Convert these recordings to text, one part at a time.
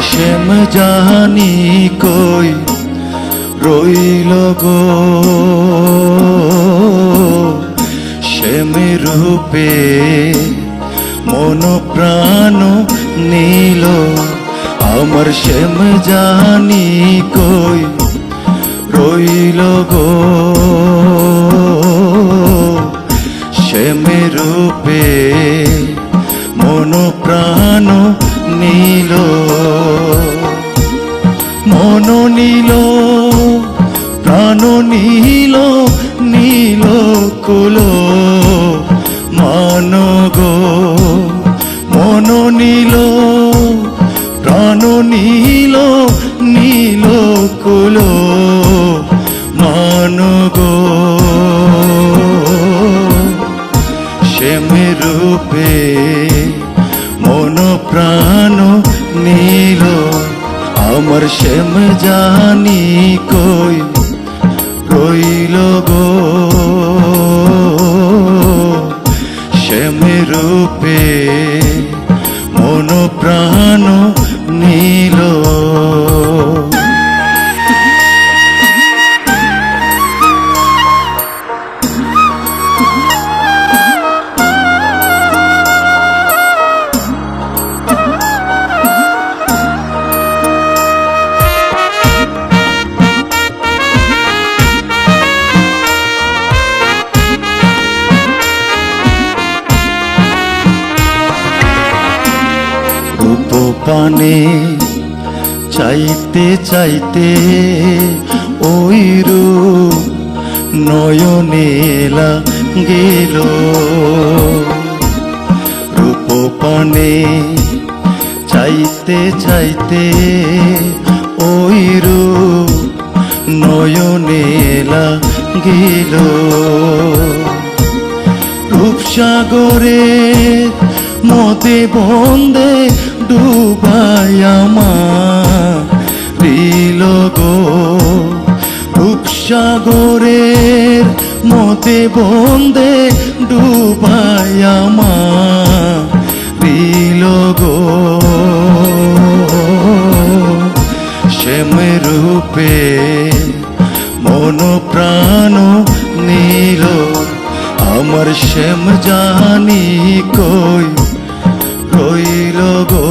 শ্যাম জানি কই রইল গো, শ্যামের রূপে মন প্রাণ নীল। আমার শ্যাম জানি কই রইল গো, শ্যামের রূপে মন প্রাণ নীল। মন নীল প্রাণ নীল, নীল কুল মান গো। মন নীল প্রাণ নীল, নীল কুল মান গো। শ্যামের রূপে মন প্রাণ নীল। আমার শ্যাম জানি কই রইল গো, শ্যামের রূপে মন প্রাণ নীল। পানে চাইতে চাইতে ওই রূপ নয়নে গেল। রূপ পানে চাইতে চাইতে ওই রূপ নয়নে গেল। রূপসাগরে মতে বন্দে ডুবাই আমার গো। রূপসাগরের মতে বন্দে ডুবাই আমার গো। শ্যামের রূপে মন প্রাণ নীল। আমার শ্যাম জানি কই রইল গো,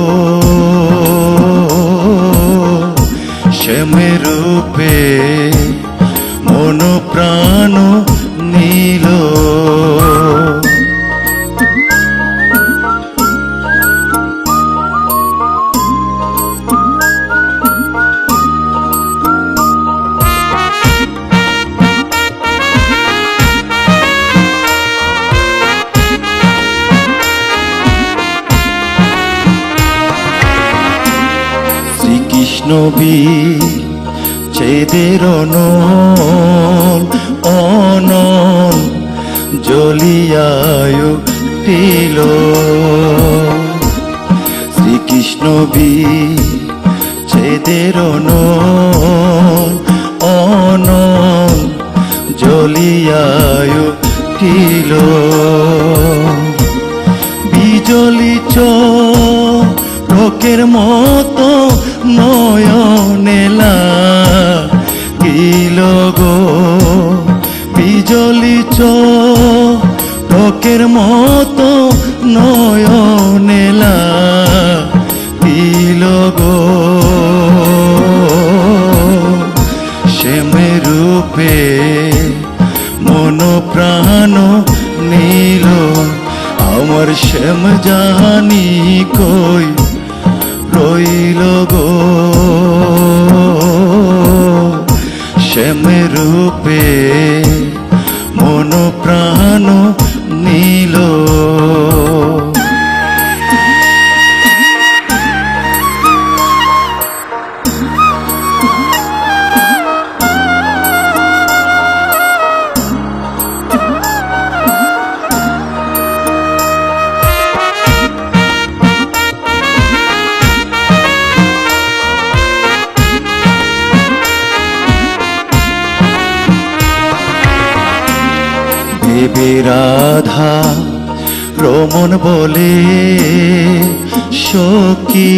শ্যামের রূপে মন প্রাণ নীল। নবী চেদের অনল অনল জ্বলিয়ায় উঠিল। শ্রীকৃষ্ণ বি চেদের অনল অনল জ্বলিয়ায় উঠিল। বিজলিত লোকের মতো নয়নে লাগিল গো। বিজলিত লোকের মতো নয়নে লাগিল গো। শ্যামের রূপে মন প্রাণ নীল। আমার শ্যাম জানি কই রইল গো, শ্যামের রূপে মন প্রাণ নীল। দেবী রাধা রমন বলে সখী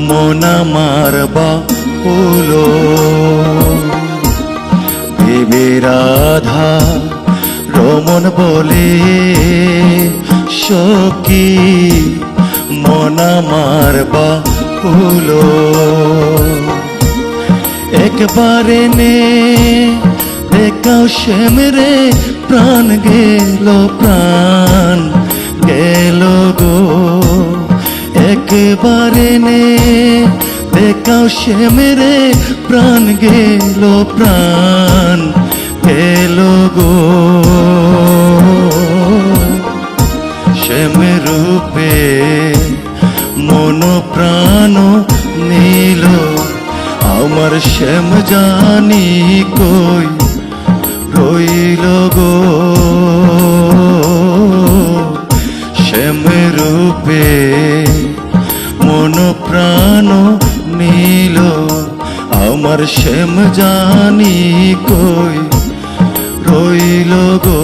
মন আমার বাউলো দেবী রাধা রমন বলে সখী মন আমার বাউলো একবারে নে দেখাও শ্যাম রে প্রাণ গেল গো একবারে নে দেখাও শ্যাম রে প্রাণ গেল গো শ্যাম রূপে মন প্রাণ নীল আমার শ্যাম জানি কই রইল গো শ্যাম রূপে মন প্রাণ নীল আমার শ্যাম জানি কই রইল গো